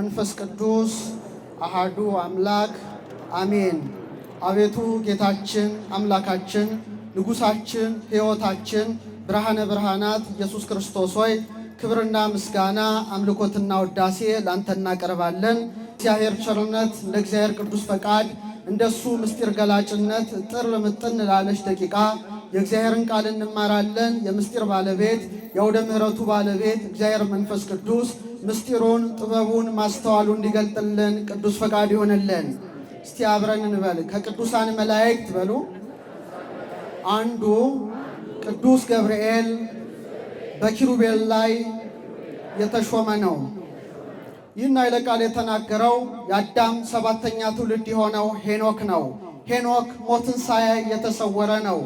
ወመንፈስ ቅዱስ አሐዱ አምላክ አሜን። አቤቱ ጌታችን አምላካችን ንጉሳችን ሕይወታችን ብርሃነ ብርሃናት ኢየሱስ ክርስቶስ ሆይ ክብርና ምስጋና አምልኮትና ውዳሴ ላንተ እናቀርባለን። እግዚአብሔር ቸርነት እንደ እግዚአብሔር ቅዱስ ፈቃድ እንደሱ ምስጢር ገላጭነት ጥር ምጥን ላለች ደቂቃ የእግዚአብሔርን ቃል እንማራለን። የምስጢር ባለቤት የአውደ ምሕረቱ ባለቤት እግዚአብሔር መንፈስ ቅዱስ ምስጢሩን ጥበቡን ማስተዋሉን እንዲገልጥልን ቅዱስ ፈቃድ ይሆንልን። እስቲ አብረን እንበል። ከቅዱሳን መላእክት በሉ አንዱ ቅዱስ ገብርኤል በኪሩቤል ላይ የተሾመ ነው። ይህን ኃይለ ቃል የተናገረው የአዳም ሰባተኛ ትውልድ የሆነው ሄኖክ ነው። ሄኖክ ሞትን ሳያይ የተሰወረ ነው።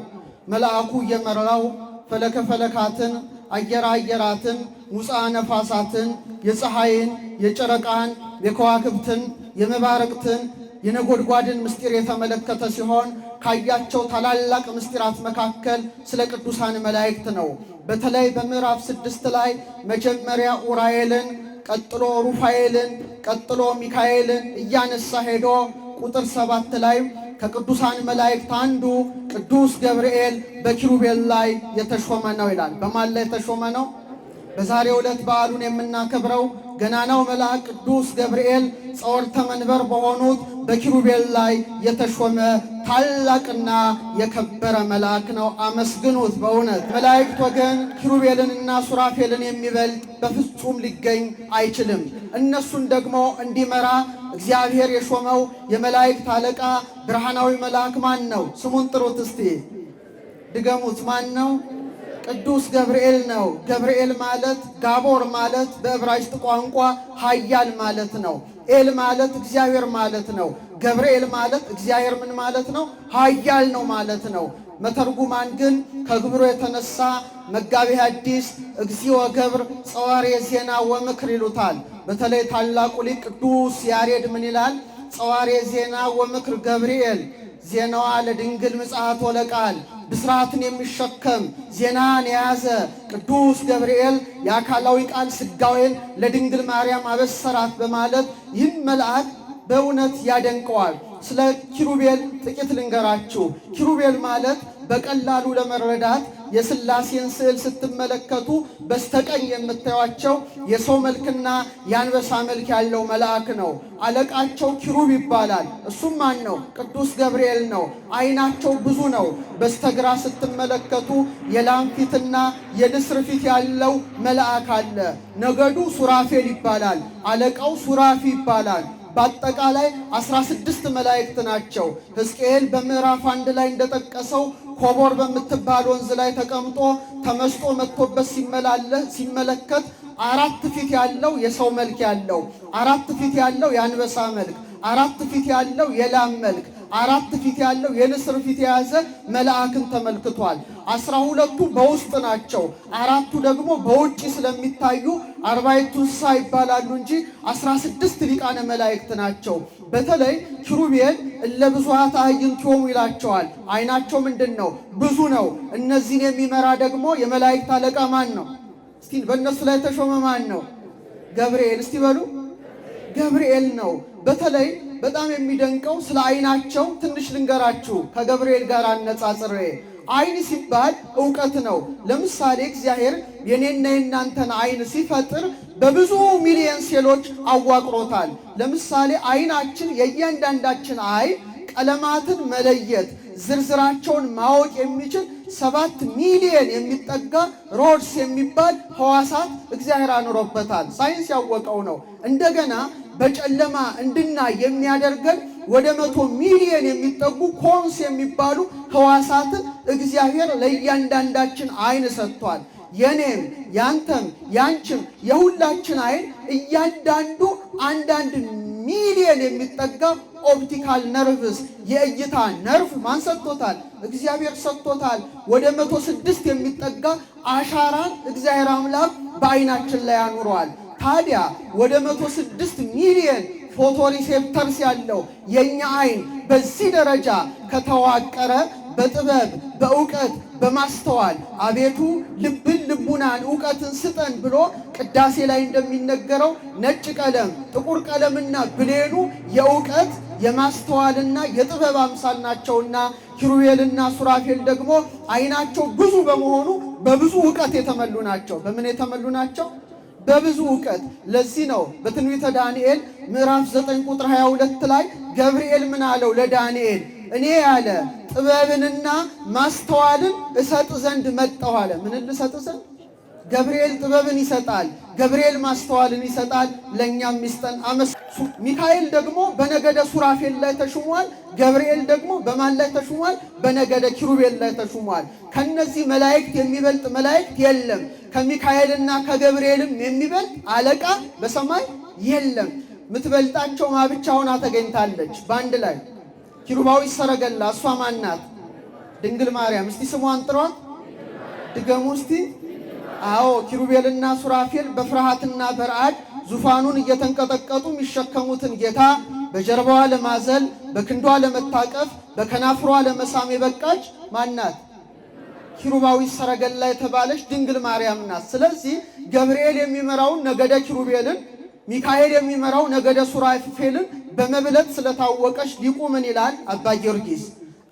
መልአኩ እየመራው ፈለከ ፈለካትን አየራ አየራትን ሙፃ ነፋሳትን የፀሐይን የጨረቃን የከዋክብትን የመባረቅትን የነጎድጓድን ምስጢር የተመለከተ ሲሆን ካያቸው ታላላቅ ምስጢራት መካከል ስለ ቅዱሳን መላእክት ነው። በተለይ በምዕራፍ 6 ላይ መጀመሪያ ኡራኤልን ቀጥሎ ሩፋኤልን ቀጥሎ ሚካኤልን እያነሳ ሄዶ ቁጥር 7 ላይ ከቅዱሳን መላእክት አንዱ ቅዱስ ገብርኤል በኪሩቤል ላይ የተሾመ ነው ይላል። በማን ላይ የተሾመ ነው? በዛሬው ዕለት በዓሉን የምናከብረው ገናናው መልአክ ቅዱስ ገብርኤል ጸወርተ መንበር በሆኑት በኪሩቤል ላይ የተሾመ ታላቅና የከበረ መልአክ ነው። አመስግኑት። በእውነት መላእክት ወገን ኪሩቤልንና ሱራፌልን የሚበልጥ በፍጹም ሊገኝ አይችልም። እነሱን ደግሞ እንዲመራ እግዚአብሔር የሾመው የመላእክት አለቃ ብርሃናዊ መልአክ ማን ነው? ስሙን ጥሩት እስቲ ድገሙት። ማን ነው? ቅዱስ ገብርኤል ነው። ገብርኤል ማለት ጋቦር ማለት በዕብራይስጥ ቋንቋ ኃያል ማለት ነው። ኤል ማለት እግዚአብሔር ማለት ነው። ገብርኤል ማለት እግዚአብሔር ምን ማለት ነው? ኃያል ነው ማለት ነው። መተርጉማን ግን ከግብሩ የተነሳ መጋቤ ሐዲስ እግዚኦ ገብር ጸዋሬ ዜና ወምክር ይሉታል። በተለይ ታላቁ ሊቅ ቅዱስ ያሬድ ምን ይላል? ጸዋሬ ዜና ወምክር ገብርኤል ዜናዋ ለድንግል ምጽአት ወለቃል ብስራትን የሚሸከም ዜናን የያዘ ቅዱስ ገብርኤል የአካላዊ ቃል ሥጋዌን ለድንግል ማርያም አበሰራት በማለት ይህን መልአክ በእውነት ያደንቀዋል። ስለ ኪሩቤል ጥቂት ልንገራችሁ። ኪሩቤል ማለት በቀላሉ ለመረዳት የሥላሴን ስዕል ስትመለከቱ በስተቀኝ የምታዩቸው የሰው መልክና የአንበሳ መልክ ያለው መልአክ ነው። አለቃቸው ኪሩብ ይባላል። እሱም ማን ነው? ቅዱስ ገብርኤል ነው። ዓይናቸው ብዙ ነው። በስተግራ ስትመለከቱ የላም ፊትና የንስር ፊት ያለው መልአክ አለ። ነገዱ ሱራፌል ይባላል። አለቃው ሱራፊ ይባላል። በአጠቃላይ 16 መላእክት ናቸው። ሕዝቅኤል በምዕራፍ 1 ላይ እንደጠቀሰው ኮቦር በምትባል ወንዝ ላይ ተቀምጦ ተመስጦ መጥቶበት ሲመለከት 4 ፊት ያለው የሰው መልክ ያለው፣ 4 ፊት ያለው የአንበሳ መልክ፣ 4 ፊት ያለው የላም መልክ፣ 4 ፊት ያለው የንስር ፊት የያዘ መልአክን ተመልክቷል። 12ቱ በውስጥ ናቸው። 4ቱ ደግሞ በውጭ ስለሚታዩ 40ቱ እንስሳ ይባላሉ እንጂ 16 ሊቃነ መላእክት ናቸው። በተለይ ኪሩቤል እለ ብዙኃት አዕይንቲሆሙ ይላቸዋል። ዓይናቸው ምንድን ነው? ብዙ ነው። እነዚህን የሚመራ ደግሞ የመላእክት አለቃ ማን ነው? እስቲ በእነሱ ላይ ተሾመ ማን ነው? ገብርኤል። እስቲ በሉ ገብርኤል ነው። በተለይ በጣም የሚደንቀው ስለ ዓይናቸው ትንሽ ልንገራችሁ ከገብርኤል ጋር አነጻጽሬ። ዓይን ሲባል ዕውቀት ነው። ለምሳሌ እግዚአብሔር የኔና የናንተን ዓይን ሲፈጥር በብዙ ሚሊየን ሴሎች አዋቅሮታል። ለምሳሌ ዓይናችን የእያንዳንዳችን ዓይን ቀለማትን መለየት ዝርዝራቸውን ማወቅ የሚችል 7 ሚሊየን የሚጠጋ ሮድስ የሚባል ሕዋሳት እግዚአብሔር አኑሮበታል። ሳይንስ ያወቀው ነው። እንደገና በጨለማ እንድናይ የሚያደርገን ወደ 100 ሚሊየን የሚጠጉ ኮንስ የሚባሉ ሕዋሳትን እግዚአብሔር ለእያንዳንዳችን ዓይን ሰጥቷል። የኔም ያንተም ያንቺም የሁላችን ዓይን እያንዳንዱ አንዳንድ ሚሊየን የሚጠጋ ኦፕቲካል ነርቭስ የእይታ ነርቭ ማን ሰጥቶታል? እግዚአብሔር ሰጥቶታል። ወደ 106 የሚጠጋ አሻራን እግዚአብሔር አምላክ በዓይናችን ላይ አኑሯል። ታዲያ ወደ 106 ሚሊየን ፎቶሪሴፕተርስ ያለው የኛ ዓይን በዚህ ደረጃ ከተዋቀረ በጥበብ በእውቀት በማስተዋል አቤቱ ልብን ልቡናን እውቀትን ስጠን ብሎ ቅዳሴ ላይ እንደሚነገረው ነጭ ቀለም ጥቁር ቀለምና ብሌኑ የእውቀት የማስተዋልና የጥበብ አምሳል ናቸውና ኪሩቤልና ሱራፌል ደግሞ ዓይናቸው ብዙ በመሆኑ በብዙ እውቀት የተመሉ ናቸው። በምን የተመሉ ናቸው? በብዙ እውቀት። ለዚህ ነው በትንቢተ ዳንኤል ምዕራፍ 9 ቁጥር 22 ላይ ገብርኤል ምን አለው ለዳንኤል? እኔ ያለ ጥበብንና ማስተዋልን እሰጥ ዘንድ መጣሁ አለ። ምን ልሰጥ ዘንድ? ገብርኤል ጥበብን ይሰጣል፣ ገብርኤል ማስተዋልን ይሰጣል። ለእኛም ይስጠን። ሚካኤል ደግሞ በነገደ ሱራፌል ላይ ተሹሟል። ገብርኤል ደግሞ በማን ላይ ተሹሟል? በነገደ ኪሩቤል ላይ ተሹሟል። ከነዚህ መላእክት የሚበልጥ መላእክት የለም። ከሚካኤልና ከገብርኤልም የሚበልጥ አለቃ በሰማይ የለም። ምትበልጣቸው ብቻውን ተገኝታለች በአንድ ላይ ኪሩባዊ ሰረገላ። እሷ ማናት? ድንግል ማርያም። እስቲ ስሟን ጥሯት፣ ድገሙ እስቲ። አዎ ኪሩቤልና ሱራፌል በፍርሃትና በረዓድ ዙፋኑን እየተንቀጠቀጡ የሚሸከሙትን ጌታ በጀርባዋ ለማዘል በክንዷ ለመታቀፍ በከናፍሯ ለመሳም የበቃች ማናት? ኪሩባዊ ሰረገላ የተባለች ድንግል ማርያም ናት። ስለዚህ ገብርኤል የሚመራውን ነገደ ኪሩቤልን፣ ሚካኤል የሚመራው ነገደ ሱራፌልን በመብለጥ ስለታወቀች ሊቁ ምን ይላል አባ ጊዮርጊስ?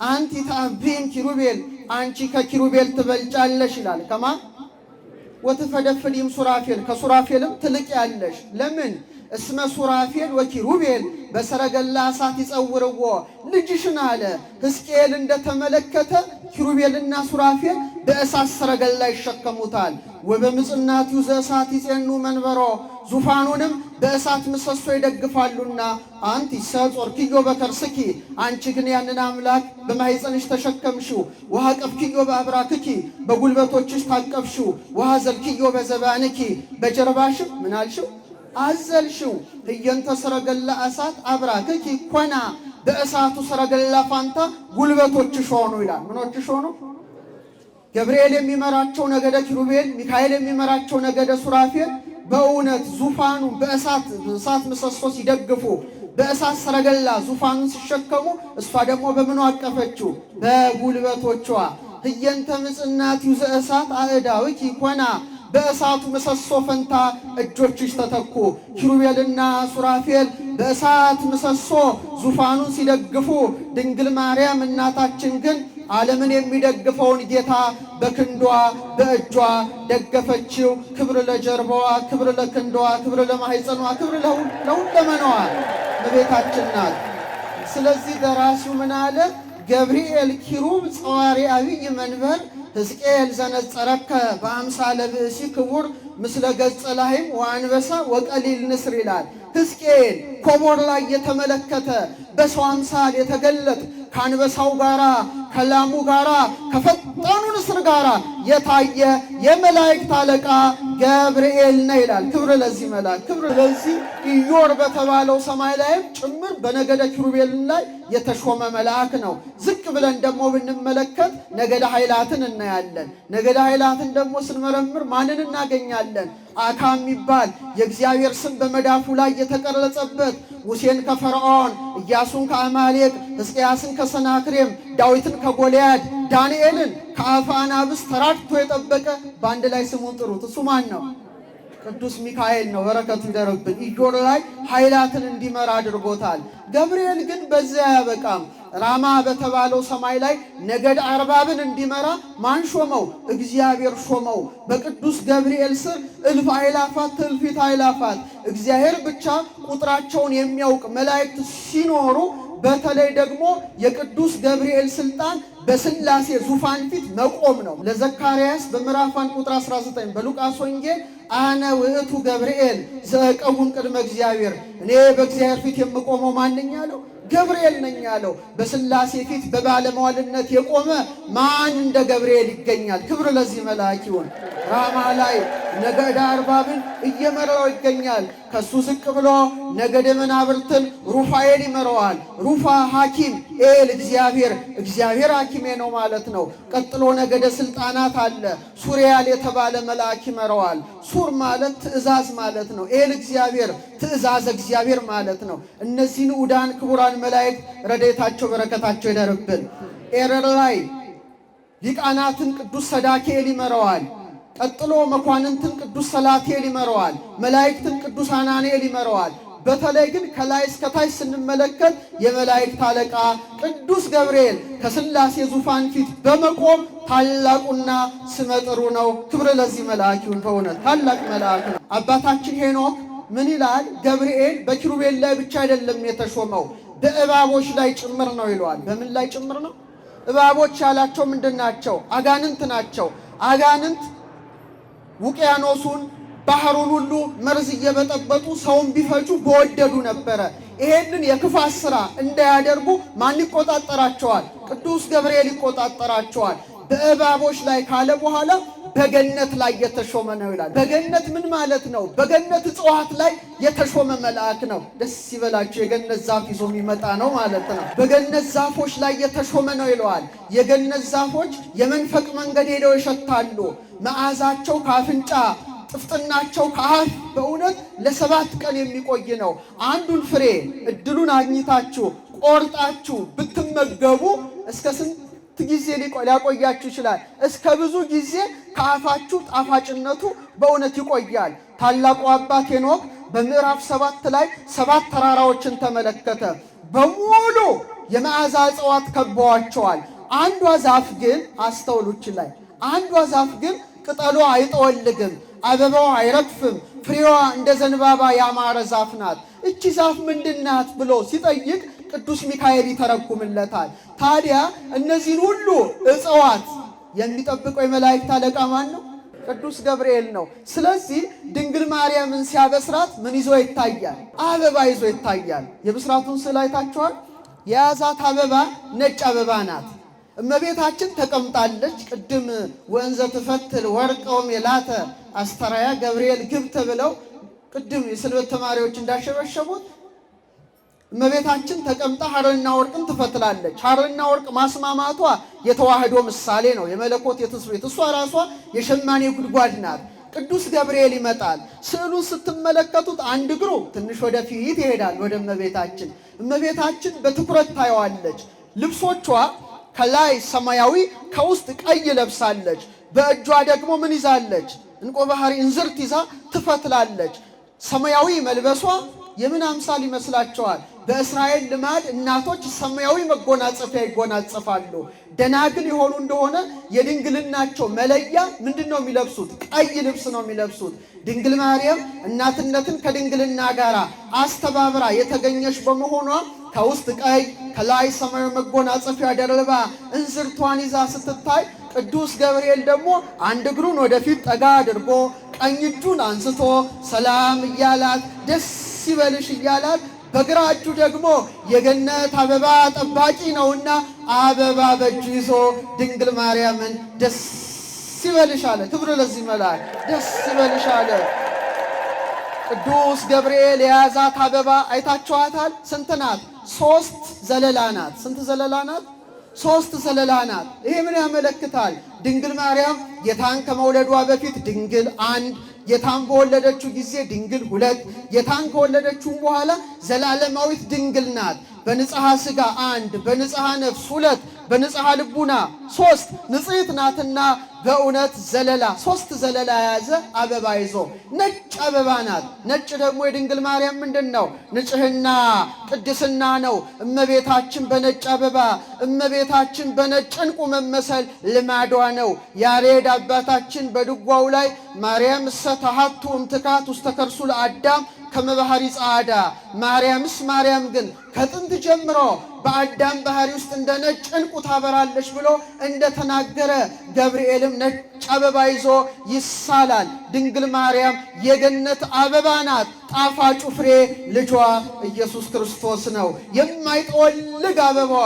አንቲ ተአብን ኪሩቤል፣ አንቺ ከኪሩቤል ትበልጫለሽ ይላል። ከማ ወትፈደፍዲም ሱራፌል፣ ከሱራፌልም ትልቅ ያለሽ። ለምን? እስመ ሱራፌል ወኪሩቤል በሰረገላ እሳት ይጸውርዎ ልጅሽን አለ ሕዝቅኤል እንደተመለከተ ኪሩቤልና ሱራፌል በእሳት ሰረገላ ይሸከሙታል። ወበምጽናቲው ዘእሳት ይጼኑ መንበሮ፣ ዙፋኑንም በእሳት ምሰሶ ይደግፋሉና። አንቲ ሰጾርኪዮ በከርስኪ፣ አንቺ ግን ያንን አምላክ በማኅፀንሽ ተሸከምሽው። ወሐቀፍኪዮ በአብራክኪ፣ በጉልበቶችሽ ታቀፍሽው። ወሐዘልኪዮ በዘባንኪ፣ በጀርባሽም ምን አልሽው? አዘልሽው። እየንተ ሰረገላ እሳት አብራክኪ ኮና፣ በእሳቱ ሰረገላ ፋንታ ጉልበቶችሽ ሆኑ ይላል። ምኖችሽ ሆኑ? ገብርኤል የሚመራቸው ነገደ ኪሩቤል፣ ሚካኤል የሚመራቸው ነገደ ሱራፌል በእውነት ዙፋኑ በእሳት ምሰሶ ሲደግፉ፣ በእሳት ሰረገላ ዙፋኑን ሲሸከሙ፣ እሷ ደግሞ በምኑ አቀፈችው? በጉልበቶቿ። ህየንተ ምጽናቲው ዘእሳት አእዳዊኪ ኮና፣ በእሳቱ ምሰሶ ፈንታ እጆችሽ ተተኩ። ኪሩቤልና ሱራፌል በእሳት ምሰሶ ዙፋኑን ሲደግፉ፣ ድንግል ማርያም እናታችን ግን ዓለምን የሚደግፈውን ጌታ በክንዷ በእጇ ደገፈችው። ክብር ለጀርባዋ፣ ክብር ለክንዷ፣ ክብር ለማኅፀኗ፣ ክብር ለሁለመናዋ እመቤታችን ናት። ስለዚህ ደራሲው ምን አለ? ገብርኤል ኪሩብ ጸዋሪ አብይ መንበር ሕዝቅኤል ዘነጸረከ በአምሳለ ብእሲ ክቡር ምስለ ገጸ ላህም ወአንበሳ ወቀሊል ንስር ይላል። ሕዝቅኤል ኮቦር ላይ የተመለከተ በሰው አምሳል የተገለጥ ከአንበሳው ጋራ ከላሙ ጋራ ከፈጣኑ ንስር ጋራ የታየ የመላእክት አለቃ ገብርኤል ነው ይላል። ክብር ለዚህ መልአክ፣ ክብር ለዚህ ኢዮር በተባለው ሰማይ ላይም ጭምር በነገደ ኪሩቤል ላይ የተሾመ መልአክ ነው። ዝቅ ብለን ደግሞ ብንመለከት ነገደ ኃይላትን እናያለን። ነገደ ኃይላትን ደግሞ ስንመረምር ማንን እናገኛለን? አካ የሚባል የእግዚአብሔር ስም በመዳፉ ላይ የተቀረጸበት፣ ሙሴን ከፈርዖን፣ ኢያሱን ከአማሌቅ፣ ሕዝቅያስን ከሰናክሬም፣ ዳዊትን ከጎልያድ፣ ዳንኤልን ከአፈ አናብስት ተራድቶ የጠበቀ በአንድ ላይ ስሙን ጥሩት። እሱ ማን ነው? ቅዱስ ሚካኤል ነው። በረከቱ ይደርብን። ኢዮር ላይ ኃይላትን እንዲመራ አድርጎታል። ገብርኤል ግን በዚያ አያበቃም። ራማ በተባለው ሰማይ ላይ ነገድ አርባብን እንዲመራ ማን ሾመው? እግዚአብሔር ሾመው። በቅዱስ ገብርኤል ስር እልፍ አእላፋት ትእልፊት አእላፋት እግዚአብሔር ብቻ ቁጥራቸውን የሚያውቅ መላእክት ሲኖሩ፣ በተለይ ደግሞ የቅዱስ ገብርኤል ስልጣን በሥላሴ ዙፋን ፊት መቆም ነው። ለዘካርያስ በምዕራፍ 1 ቁጥር 19 በሉቃስ ወንጌል አነ ውእቱ ገብርኤል ዘእቀውም ቅድመ እግዚአብሔር፣ እኔ በእግዚአብሔር ፊት የምቆመው ማንኛ አለው? ገብርኤል ነኝ ያለው። በሥላሴ ፊት በባለሟልነት የቆመ ማን እንደ ገብርኤል ይገኛል? ክብር ለዚህ መልአክ ይሁን። ራማ ላይ ነገደ አርባብን እየመራው ይገኛል። ከሱ ዝቅ ብሎ ነገደ መናብርትን ሩፋኤል ይመራዋል። ሩፋ ሐኪም፣ ኤል እግዚአብሔር ሐኪሜ ነው ማለት ነው። ቀጥሎ ነገደ ስልጣናት አለ። ሱሪያል የተባለ መልአክ ይመራዋል። ሱር ማለት ትእዛዝ ማለት ነው። ኤል ትእዛዝ እግዚአብሔር ማለት ነው። እነዚህ ንዑዳን ክቡራን መላእክት ረድኤታቸው በረከታቸው ይደርብን። ኤረር ላይ ሊቃናትን ቅዱስ ሰዳኬል ይመራዋል። ቀጥሎ መኳንንትን ቅዱስ ሰላቴል ይመራዋል። መላእክትን ቅዱስ አናንኤል ይመራዋል። በተለይ ግን ከላይ እስከ ታች ስንመለከት የመላእክት አለቃ ቅዱስ ገብርኤል ከሥላሴ ዙፋን ፊት በመቆም ታላቁና ስመጥሩ ነው። ክብር ለዚህ መልአክ ይሁን። በእውነት ታላቅ መልአክ ነው። አባታችን ሄኖክ ምን ይላል? ገብርኤል በኪሩቤል ላይ ብቻ አይደለም የተሾመው በእባቦች ላይ ጭምር ነው ይለዋል። በምን ላይ ጭምር ነው? እባቦች ያላቸው ምንድን ናቸው? አጋንንት ናቸው። አጋንንት ውቅያኖሱን ባህሩን ሁሉ መርዝ እየበጠበጡ ሰውን ቢፈጁ በወደዱ ነበረ። ይሄንን የክፋት ሥራ እንዳያደርጉ ማን ይቆጣጠራቸዋል? ቅዱስ ገብርኤል ይቆጣጠራቸዋል። በእባቦች ላይ ካለ በኋላ በገነት ላይ የተሾመ ነው ይላል። በገነት ምን ማለት ነው? በገነት እጽዋት ላይ የተሾመ መልአክ ነው። ደስ ይበላችሁ፣ የገነት ዛፍ ይዞ የሚመጣ ነው ማለት ነው። በገነት ዛፎች ላይ የተሾመ ነው ይለዋል። የገነት ዛፎች የመንፈቅ መንገድ ሄደው ይሸታሉ። መዓዛቸው ከአፍንጫ ጥፍጥናቸው ከአፍ በእውነት ለ7 ቀን የሚቆይ ነው። አንዱን ፍሬ እድሉን አግኝታችሁ ቆርጣችሁ ብትመገቡ እስከ ስንት ጊዜ ሊያቆያችሁ ይችላል? እስከ ብዙ ጊዜ ከአፋችሁ ጣፋጭነቱ በእውነት ይቆያል። ታላቁ አባት ሄኖክ በምዕራፍ 7 ላይ 7 ተራራዎችን ተመለከተ። በሙሉ የመዓዛ እጽዋት ከበዋቸዋል። አንዷ ዛፍ ግን አስተውሉች ላይ አንዷ ዛፍ ግን ቅጠሏ አይጠወልግም፣ አበባዋ አይረግፍም፣ ፍሬዋ እንደ ዘንባባ ያማረ ዛፍ ናት። እቺ ዛፍ ምንድናት ብሎ ሲጠይቅ ቅዱስ ሚካኤል ይተረጉምለታል። ታዲያ እነዚህን ሁሉ እጽዋት የሚጠብቀው የመላእክት አለቃ ማን ነው? ቅዱስ ገብርኤል ነው። ስለዚህ ድንግል ማርያምን ሲያበስራት ምን ይዞ ይታያል? አበባ ይዞ ይታያል። የብስራቱን ስዕል አይታችኋል? የያዛት አበባ ነጭ አበባ ናት። እመቤታችን ተቀምጣለች። ቅድም ወንዘ ትፈትል ወርቀውም የላተ አስተራያ ገብርኤል ግብተ ብለው ቅድም የስልበት ተማሪዎች እንዳሸበሸቡት እመቤታችን ተቀምጣ ሐርና ወርቅን ትፈትላለች። ሐርና ወርቅ ማስማማቷ የተዋህዶ ምሳሌ ነው፣ የመለኮት የትስብእት። እሷ ራሷ የሸማኔ ጉድጓድ ናት። ቅዱስ ገብርኤል ይመጣል። ስዕሉን ስትመለከቱት አንድ እግሩ ትንሽ ወደፊት ይሄዳል ወደ እመቤታችን። እመቤታችን በትኩረት ታየዋለች። ልብሶቿ ከላይ ሰማያዊ ከውስጥ ቀይ ለብሳለች። በእጇ ደግሞ ምን ይዛለች? እንቆ ባህሪ እንዝርት ይዛ ትፈትላለች። ሰማያዊ መልበሷ የምን አምሳል ይመስላችኋል? በእስራኤል ልማድ እናቶች ሰማያዊ መጎናጸፊያ ይጎናጸፋሉ። ደናግል የሆኑ እንደሆነ የድንግልናቸው መለያ ምንድን ነው የሚለብሱት? ቀይ ልብስ ነው የሚለብሱት። ድንግል ማርያም እናትነትን ከድንግልና ጋር አስተባብራ የተገኘች በመሆኗ ከውስጥ ቀይ ከላይ ሰማያዊ መጎናጸፊያ ደርባ እንዝርቷን ይዛ ስትታይ፣ ቅዱስ ገብርኤል ደግሞ አንድ እግሩን ወደፊት ጠጋ አድርጎ ቀኝ እጁን አንስቶ ሰላም እያላት ደስ ይበልሽ እያላት፣ በግራ እጁ ደግሞ የገነት አበባ ጠባቂ ነውና አበባ በእጁ ይዞ ድንግል ማርያምን ደስ ይበልሽ አለ። ክብር ለዚህ መልአክ። ደስ ይበልሽ አለ። ቅዱስ ገብርኤል የያዛት አበባ አይታችኋታል? ስንት ናት? 3 ዘለላ ናት። ስንት ዘለላ ናት? 3 ዘለላ ናት። ይሄ ምን ያመለክታል? ድንግል ማርያም ጌታን ከመውለዷ በፊት ድንግል 1፣ ጌታን በወለደችው ጊዜ ድንግል 2፣ ጌታን ከወለደችውም በኋላ ዘላለማዊት ድንግል ናት። በንጽሐ ሥጋ 1፣ በንጽሐ ነፍስ 2፣ በንጽሐ ልቡና 3 ንጽሕት ናትና በእውነት ዘለላ 3 ዘለላ የያዘ አበባ ይዞ ነጭ አበባ ናት። ነጭ ደግሞ የድንግል ማርያም ምንድን ነው? ንጽሕና ቅድስና ነው። እመቤታችን በነጭ አበባ እመቤታችን በነጭ ዕንቁ መመሰል ልማዷ ነው። ያሬድ አባታችን በድጓው ላይ ማርያም እሰተሃቱ እምትካት ውስተ ከርሱ ለአዳም ከመባህሪ ጸዓዳ፣ ማርያምስ ማርያም ግን ከጥንት ጀምሮ በአዳም ባህሪ ውስጥ እንደ ነጭ ዕንቁ ታበራለች ብሎ እንደተናገረ ገብርኤልም ነጭ አበባ ይዞ ይሳላል። ድንግል ማርያም የገነት አበባ ናት። ጣፋጩ ፍሬ ልጇ ኢየሱስ ክርስቶስ ነው። የማይጠወልግ አበባዋ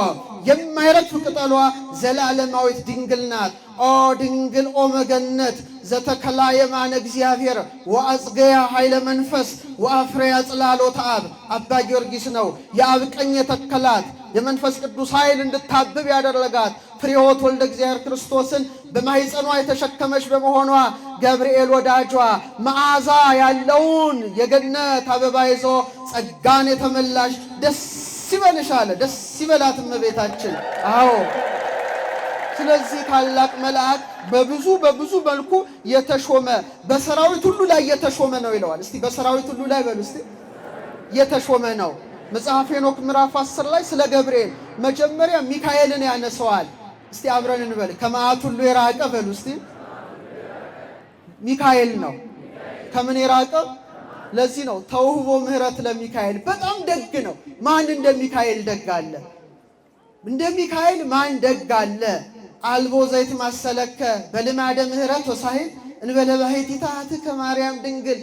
የማይረግፍ ቅጠሏ ዘላለማዊት ድንግል ናት። ኦ ድንግል ኦ መገነት ዘተከላ የማነ እግዚአብሔር ወአጽገያ ኃይለ መንፈስ ወአፍሬያ ጽላሎተ አብ። አባ ጊዮርጊስ ነው የአብ ቀኝ የተከላት የመንፈስ ቅዱስ ኃይል እንድታብብ ያደረጋት ፍሬሕይወት ወልደ እግዚአብሔር ክርስቶስን በማኅፀኗ የተሸከመች በመሆኗ ገብርኤል ወዳጇ መዓዛ ያለውን የገነት አበባ ይዞ ጸጋን የተመላሽ ደስ ይበልሽ አለ። ደስ ይበላት እመቤታችን። አዎ ስለዚህ ታላቅ መልአክ በብዙ መልኩ የተሾመ በሰራዊት ሁሉ ላይ የተሾመ ነው ይለዋል። እስቲ በሰራዊት ሁሉ ላይ በሉ እስቲ የተሾመ ነው። መጽሐፈ ሄኖክ ምዕራፍ 10 ላይ ስለ ገብርኤል መጀመሪያ ሚካኤልን ያነሰዋል። እስቲ አብረን እንበል ከመዓት ሁሉ የራቀ በሉ እስቲ ሚካኤል ነው። ከምን የራቀ? ለዚህ ነው ተውህቦ ምህረት ለሚካኤል በጣም ደግ ነው። ማን እንደ ሚካኤል ደግ አለ? እንደ ሚካኤል ማን ደግ አለ? አልቦ ዘይት ማሰለከ በልማደ ምህረት ወሳሂል እንበለ ባሕቲታ እኅትከ ማርያም ድንግል